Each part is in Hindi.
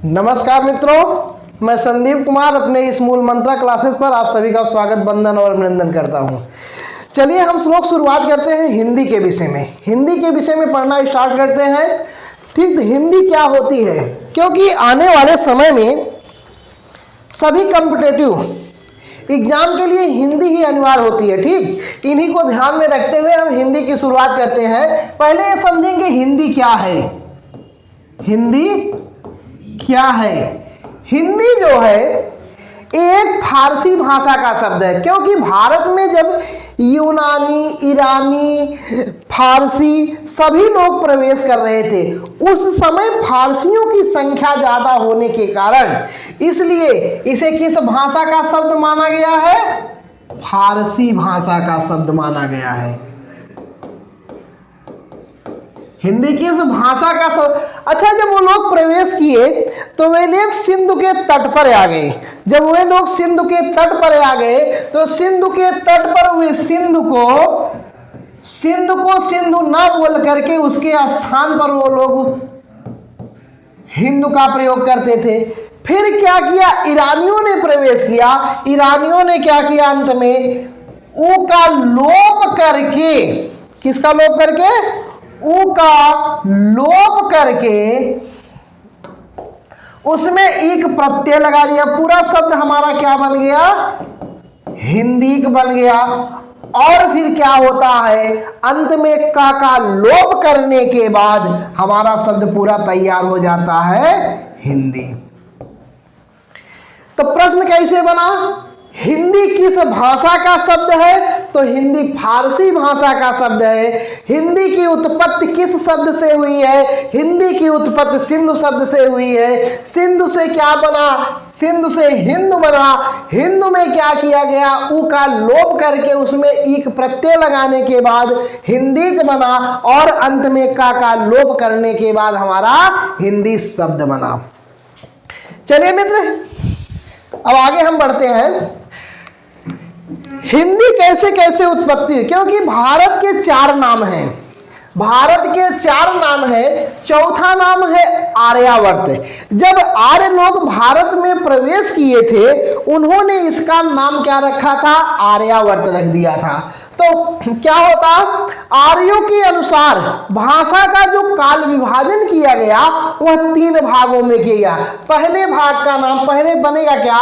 नमस्कार मित्रों, मैं संदीप कुमार अपने इस मूल मंत्रा क्लासेस पर आप सभी का स्वागत, वंदन और अभिनंदन करता हूं। चलिए हम श्लोक शुरुआत करते हैं हिंदी के विषय में। हिंदी के विषय में पढ़ना स्टार्ट करते हैं। ठीक, तो हिंदी क्या होती है, क्योंकि आने वाले समय में सभी कॉम्पिटिटिव एग्जाम के लिए हिंदी ही अनिवार्य होती है। ठीक, इन्हीं को ध्यान में रखते हुए हम हिंदी की शुरुआत करते हैं। पहले ये समझेंगे हिंदी क्या है। हिंदी क्या है? हिंदी जो है एक फारसी भाषा का शब्द है, क्योंकि भारत में जब यूनानी, ईरानी, फारसी सभी लोग प्रवेश कर रहे थे, उस समय फारसियों की संख्या ज्यादा होने के कारण इसलिए इसे किस भाषा का शब्द माना गया है? फारसी भाषा का शब्द माना गया है। हिंदी किस भाषा का शब्द? अच्छा, जब वो लोग प्रवेश किए तो वे लोग सिंधु के तट पर आ गए। जब वे लोग सिंधु के तट पर आ गए तो सिंधु के तट पर हुए सिंधु को सिंधु ना बोल करके उसके स्थान पर वो लोग हिंदू का प्रयोग करते थे। फिर क्या किया? ईरानियों ने प्रवेश किया। ईरानियों ने क्या किया? अंत में ऊ का लोप करके, किसका लोप करके? ऊ का लोप करके उसमें एक प्रत्यय लगा दिया। पूरा शब्द हमारा क्या बन गया? हिंदी बन गया। और फिर क्या होता है? अंत में का लोप करने के बाद हमारा शब्द पूरा तैयार हो जाता है हिंदी। तो प्रश्न कैसे बना? हिंदी किस भाषा का शब्द है? तो हिंदी फारसी भाषा का शब्द है। हिंदी की उत्पत्ति किस शब्द से हुई है? हिंदी की उत्पत्ति सिंधु शब्द से हुई है। सिंधु से क्या बना? सिंधु से हिंदू बना। हिंदू में क्या किया गया? ऊ का लोप करके उसमें एक प्रत्यय लगाने के बाद हिंदी बना, और अंत में का लोप करने के बाद हमारा हिंदी शब्द बना। चलिए मित्र, अब आगे हम बढ़ते हैं। हिंदी कैसे कैसे उत्पत्ति हुई? क्योंकि भारत के 4 नाम हैं। भारत के 4 नाम है। चौथा नाम है आर्यावर्त। जब आर्य लोग भारत में प्रवेश किए थे, उन्होंने इसका नाम क्या रखा था? आर्यावर्त रख दिया था। तो क्या होता? आर्यों के अनुसार भाषा का जो काल विभाजन किया गया वह 3 भागों में किया गया। पहले भाग का नाम पहले बनेगा क्या?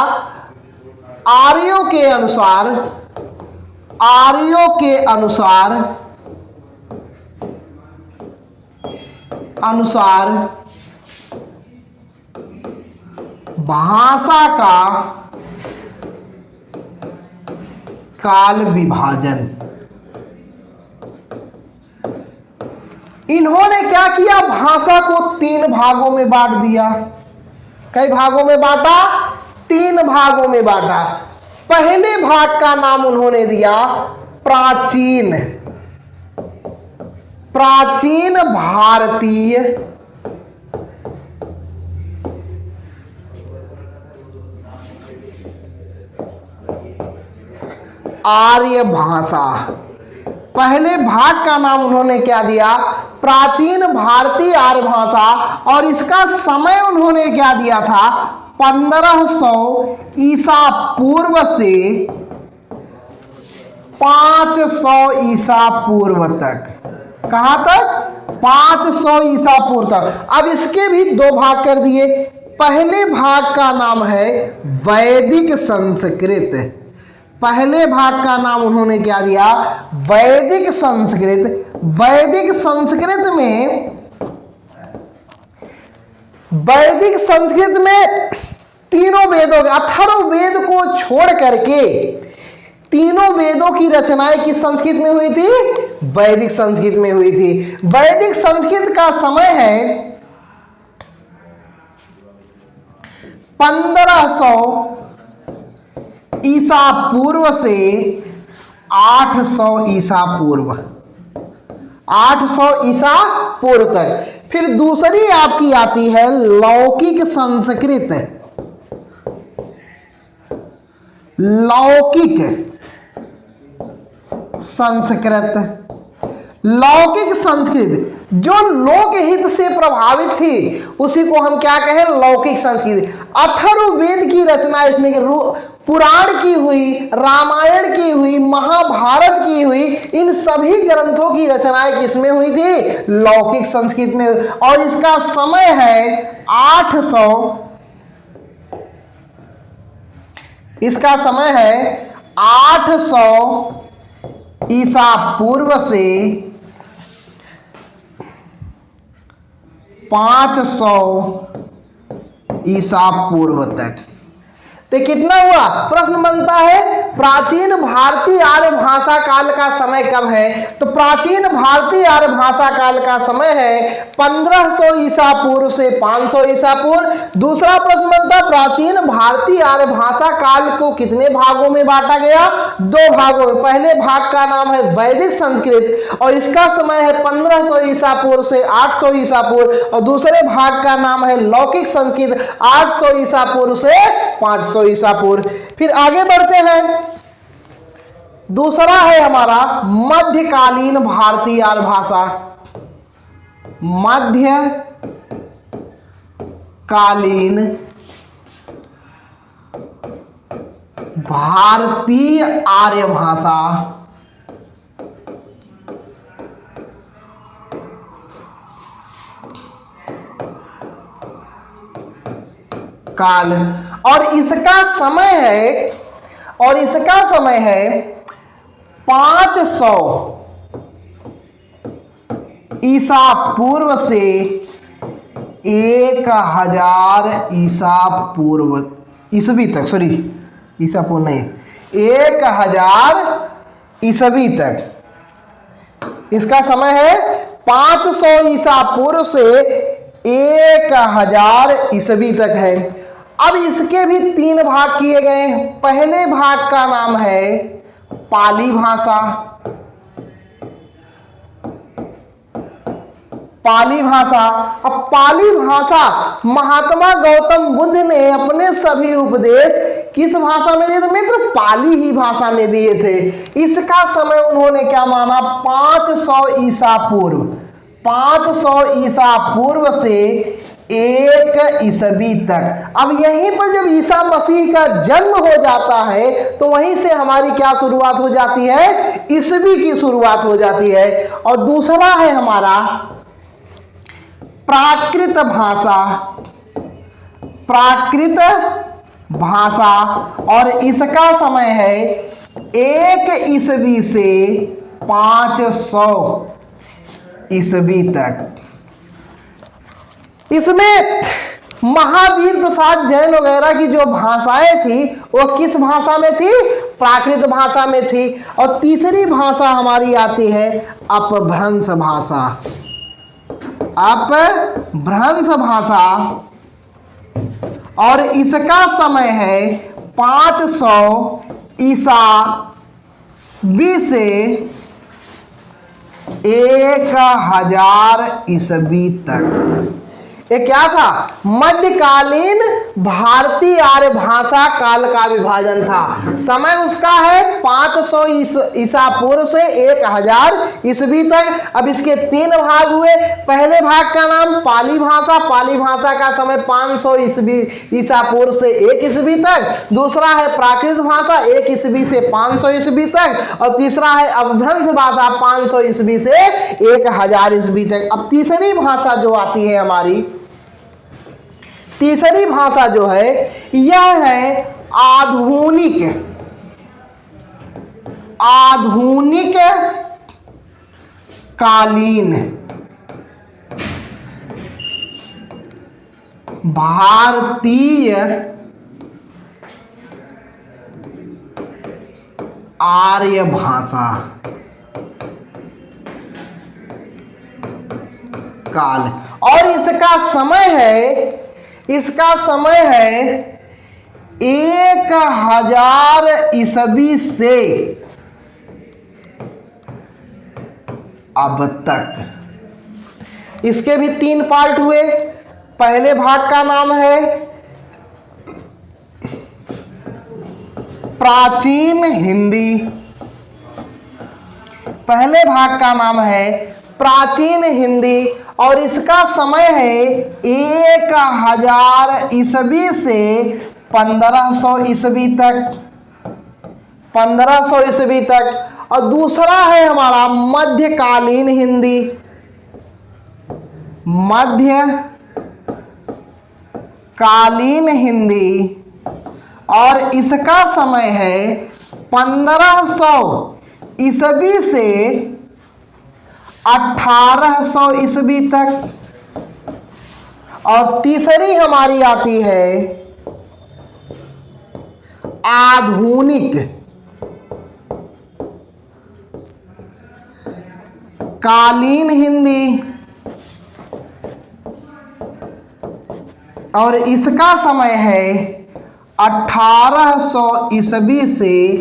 आर्यों के अनुसार भाषा का काल विभाजन। इन्होंने क्या किया? भाषा को 3 भागों में बांट दिया। कई भागों में बांटा? 3 भागों में बांटा। पहले भाग का नाम उन्होंने दिया प्राचीन भारतीय आर्य भाषा। पहले भाग का नाम उन्होंने क्या दिया? प्राचीन भारतीय आर्य भाषा। और इसका समय उन्होंने क्या दिया था? 1500 ईसा पूर्व से 500 ईसा पूर्व तक। कहां तक? 500 ईसा पूर्व तक। अब इसके भी 2 भाग कर दिए। पहले भाग का नाम है वैदिक संस्कृत। पहले भाग का नाम उन्होंने क्या दिया? वैदिक संस्कृत। वैदिक संस्कृत में तीनों वेदों, अथर्व वेद को छोड़ करके तीनों वेदों की रचनाएं किस संस्कृत में हुई थी? वैदिक संस्कृत में हुई थी। वैदिक संस्कृत का समय है 1500 ईसा पूर्व से 800 ईसा पूर्व। 800 ईसा पूर्व तक। फिर दूसरी आपकी आती है लौकिक संस्कृत। लौकिक संस्कृत जो लोकहित से प्रभावित थी उसी को हम क्या कहें, लौकिक संस्कृति। अथर्ववेद की रचना इसमें, पुराण की हुई, रामायण की हुई, महाभारत की हुई, इन सभी ग्रंथों की रचनाएं किसमें हुई थी, लौकिक संस्कृत में। और इसका समय है 800, इसका समय है 800 ईसा पूर्व से 500 ईसा पूर्व तक। तो कितना हुआ, प्रश्न बनता है प्राचीन भारतीय आर्य भाषा काल का समय कब है। तो प्राचीन भारतीय आर्य भाषा काल का समय है 1500 ईसा पूर्व से 500 ईसा पूर्व। दूसरा प्रश्न बनता, प्राचीन भारतीय आर्य भाषा काल को कितने भागों में बांटा गया, 2 भागों में। पहले भाग का नाम है वैदिक संस्कृत और इसका समय है 1500 ईसा पूर्व से 800 ईसा पूर्व, और दूसरे भाग का नाम है लौकिक संस्कृत 800 ईसा पूर्व से 500 ईसा पूर्व। फिर आगे बढ़ते हैं, दूसरा है हमारा मध्यकालीन भारतीय आर्य भाषा। मध्यकालीन भारतीय आर्य भाषा काल, और इसका समय है 500 ईसा पूर्व से 1000 ईसा पूर्व ईसवी तक, सॉरी ईसा पूर्व नहीं, 1000 ईसवी तक। इसका समय है 500 ईसा पूर्व से 1000 ईसवी तक है। अब इसके भी 3 भाग किए गए हैं। पहले भाग का नाम है पाली भाषा। पाली भाषा, अब पाली भाषा महात्मा गौतम बुद्ध ने अपने सभी उपदेश किस भाषा में दिए थे मित्र, पाली ही भाषा में दिए थे। इसका समय उन्होंने क्या माना, 500 ईसा पूर्व, 500 ईसा पूर्व से 1 ईसवी तक। अब यहीं पर जब ईसा मसीह का जन्म हो जाता है तो वहीं से हमारी क्या शुरुआत हो जाती है, ईसवी की शुरुआत हो जाती है। और दूसरा है हमारा प्राकृत भाषा। प्राकृत भाषा, और इसका समय है 1 ईसवी से 500 ईसवी तक। इसमें महावीर प्रसाद जैन वगैरह की जो भाषाएं थी वो किस भाषा में थी, प्राकृत भाषा में थी। और तीसरी भाषा हमारी आती है अपभ्रंश भाषा। अपभ्रंश भाषा, और इसका समय है 500 ईसा बी से 1000 ईसवी तक। ये क्या था, मध्यकालीन भारतीय आर्य भाषा काल का विभाजन था। समय उसका है 500 ईसा पूर्व से 1000 ईसवी तक। अब इसके 3 भाग हुए। पहले भाग का नाम पाली भाषा। पाली भाषा का समय 500 ईसा पूर्व से 1 ईसवी तक। दूसरा है प्राकृत भाषा 1 ईसवी से 500 ईसवी तक। और तीसरा है अपभ्रंश भाषा 500 ईसवी से 1000 ईसवी तक। अब तीसरी भाषा जो आती है हमारी, तीसरी भाषा जो है यह है आधुनिक कालीन भारतीय आर्य भाषा काल। और इसका समय है 1000 ईसवी से अब तक। इसके भी 3 पार्ट हुए। पहले भाग का नाम है प्राचीन हिंदी। पहले भाग का नाम है प्राचीन हिंदी, और इसका समय है 1000 ईस्वी से 1500 ईस्वी तक, 1500 ईस्वी तक। और दूसरा है हमारा मध्यकालीन हिंदी, मध्यकालीन हिंदी, और इसका समय है 1500 ईस्वी से 1800 ईस्वी तक। और तीसरी हमारी आती है आधुनिक कालीन हिंदी, और इसका समय है 1800 ईस्वी से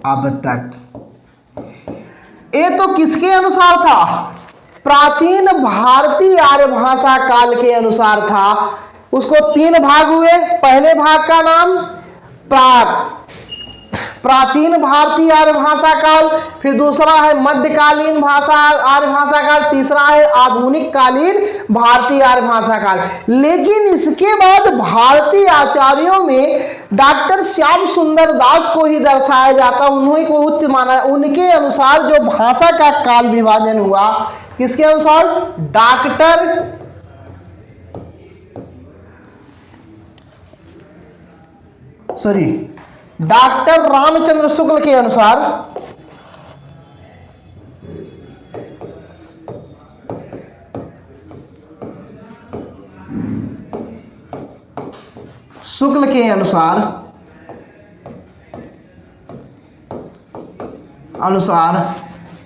अब तक। ये तो किसके अनुसार था? प्राचीन भारतीय आर्य भाषा काल के अनुसार था। उसको 3 भाग हुए। पहले भाग का नाम प्राचीन भारतीय आर्य भाषा काल, फिर दूसरा है मध्यकालीन भाषा आर्य भाषा काल, तीसरा है आधुनिक कालीन भारतीय आर्य भाषा काल। लेकिन इसके बाद भारतीय आचार्यों में डॉक्टर श्याम सुंदर दास को ही दर्शाया जाता, उन्हीं को उच्च माना। उनके अनुसार जो भाषा का काल विभाजन हुआ, किसके अनुसार? डॉक्टर रामचंद्र शुक्ल के अनुसार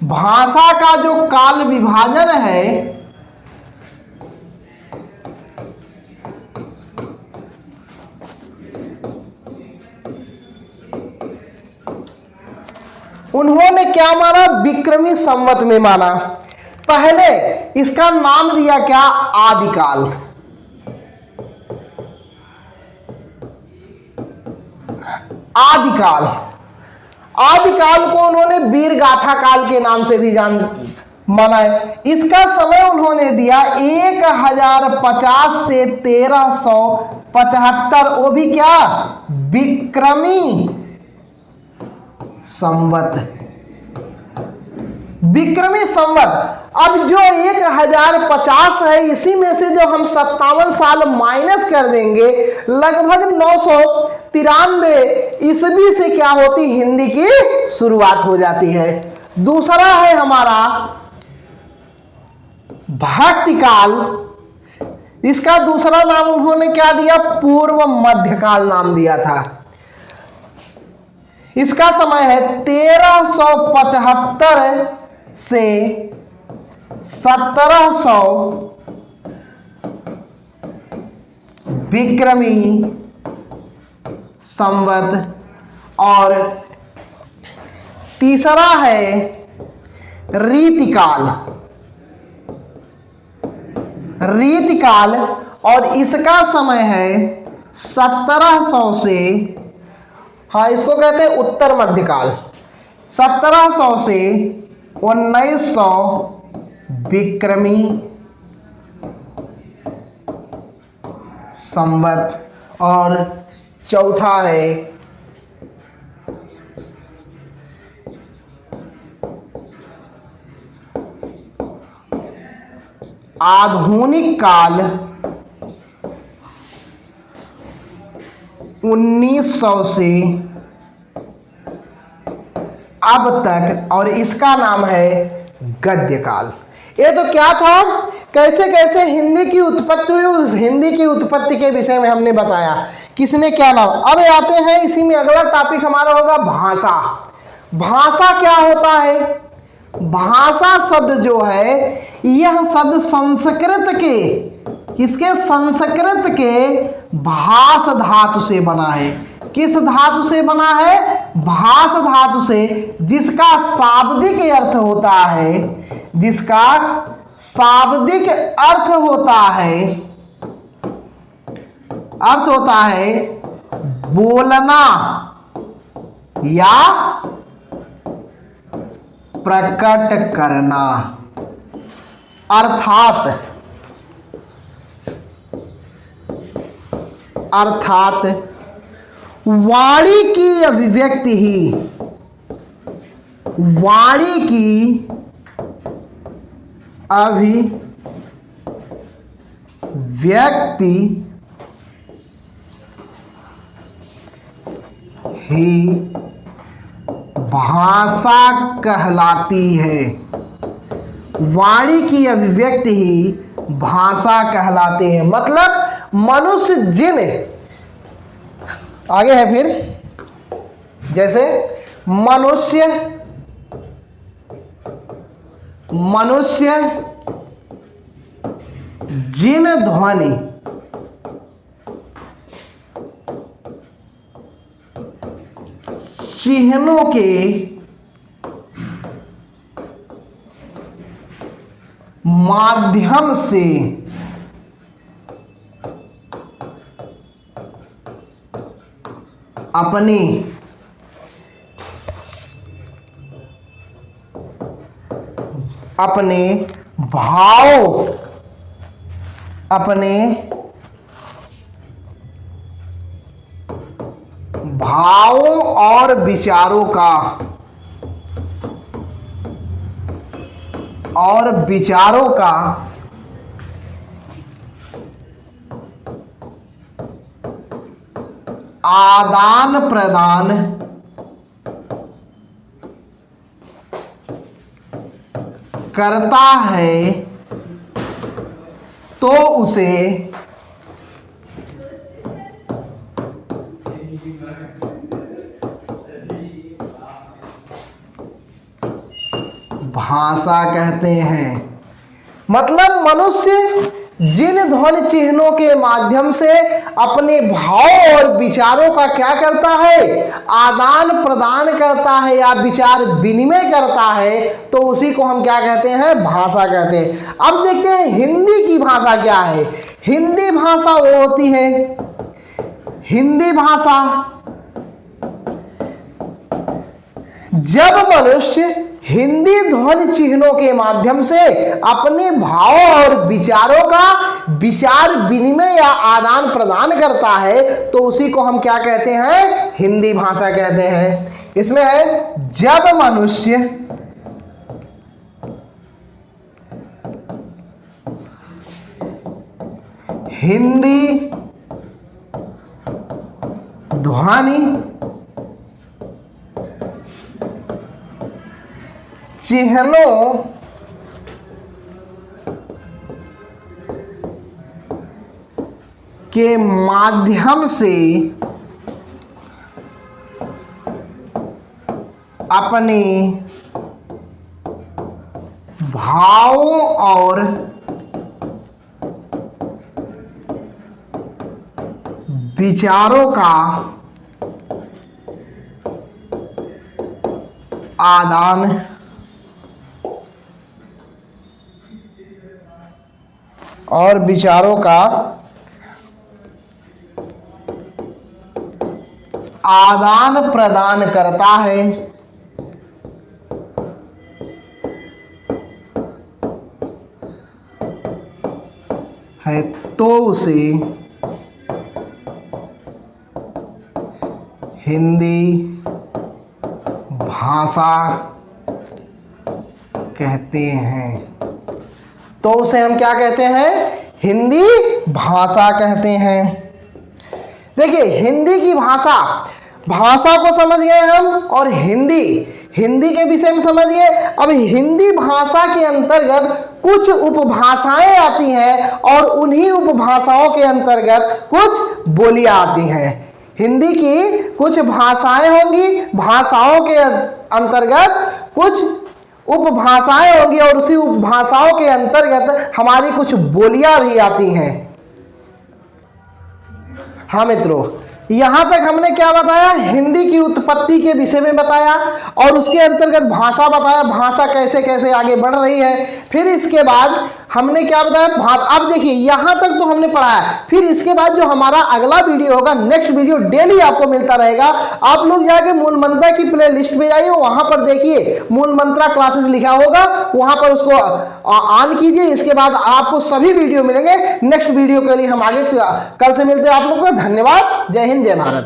भाषा का जो काल विभाजन है उन्होंने क्या माना? विक्रमी संवत में माना। पहले इसका नाम दिया क्या? आदिकाल। आदिकाल को उन्होंने वीर गाथा काल के नाम से भी माना है। इसका समय उन्होंने दिया 1050 से 1375, वो भी क्या? विक्रमी संवत। अब जो 1050 है, इसी में से जो हम 57 साल माइनस कर देंगे, लगभग 993 ईस्वी से क्या होती? हिंदी की शुरुआत हो जाती है। दूसरा है हमारा भक्ति काल। इसका दूसरा नाम उन्होंने क्या दिया? पूर्व मध्यकाल नाम दिया था। इसका समय है 1375 से 1700 विक्रमी संवत। और तीसरा है रीतिकाल, और इसका समय है 1700 से, हाँ, इसको कहते हैं उत्तर मध्यकाल, 1700 से 1900 विक्रमी संवत। और चौथा है आधुनिक काल, 1900 से अब तक, और इसका नाम है गद्य काल। ये तो क्या था? कैसे कैसे हिंदी की उत्पत्ति हुई, उस हिंदी की उत्पत्ति के विषय में हमने बताया, किसने क्या नाम। अब आते हैं इसी में अगला टॉपिक हमारा होगा भाषा। भाषा क्या होता है? भाषा शब्द जो है, यह शब्द संस्कृत के, किसके? संस्कृत के भाष धातु से बना है। किस धातु से बना है? भाष धातु से, जिसका शाब्दिक अर्थ होता है, जिसका शाब्दिक अर्थ होता है बोलना या प्रकट करना। अर्थात वाणी की अभिव्यक्ति ही भाषा कहलाती है। वाणी की अभिव्यक्ति ही भाषा कहलाती है। मतलब मनुष्य जिन, आगे है फिर, जैसे मनुष्य जिन ध्वनि चिन्हों के माध्यम से अपने भावों और विचारों का आदान प्रदान करता है तो उसे भाषा कहते हैं। मतलब मनुष्य जिन ध्वनि चिन्हों के माध्यम से अपने भाव और विचारों का क्या करता है, आदान प्रदान करता है या विचार विनिमय करता है, तो उसी को हम क्या कहते हैं, भाषा कहते हैं। अब देखते हैं हिंदी की भाषा क्या है। हिंदी भाषा वो होती है, हिंदी भाषा जब मनुष्य हिंदी ध्वनि चिन्हों के माध्यम से अपने भाव और विचारों का विचार विनिमय या आदान प्रदान करता है, तो उसी को हम क्या कहते हैं, हिंदी भाषा कहते हैं। इसमें है जब मनुष्य हिंदी ध्वनि चिन्हों के माध्यम से अपने भावों और विचारों का आदान और विचारों का आदान प्रदान करता है तो उसे हिंदी भाषा कहते हैं। तो उसे हम क्या कहते हैं, हिंदी भाषा कहते हैं। देखिए हिंदी की भाषा को समझ गए हम, और हिंदी के विषय में समझ गए। अब हिंदी भाषा के अंतर्गत कुछ उपभाषाएं आती हैं और उन्हीं उपभाषाओं के अंतर्गत कुछ बोलियां आती हैं। हिंदी की कुछ भाषाएं होंगी, भाषाओं के अंतर्गत कुछ उपभाषाएं होंगी और उसी उपभाषाओं के अंतर्गत हमारी कुछ बोलियां भी आती हैं। हाँ मित्रों, यहां तक हमने क्या बताया, हिंदी की उत्पत्ति के विषय में बताया और उसके अंतर्गत भाषा बताया, भाषा कैसे कैसे आगे बढ़ रही है। फिर इसके बाद हमने क्या बताया, अब देखिए यहां तक तो हमने पढ़ा है। फिर इसके बाद जो हमारा अगला वीडियो होगा, नेक्स्ट वीडियो डेली आपको मिलता रहेगा। आप लोग जाके मूल मंत्रा की प्ले लिस्ट पे जाइए, वहां पर देखिए मूल मंत्रा क्लासेस लिखा होगा, वहां पर उसको ऑन कीजिए। इसके बाद आपको सभी वीडियो मिलेंगे। नेक्स्ट वीडियो के लिए हम आगे कल से मिलते हैं आप लोगों को। धन्यवाद। जय हिंद, जय भारत।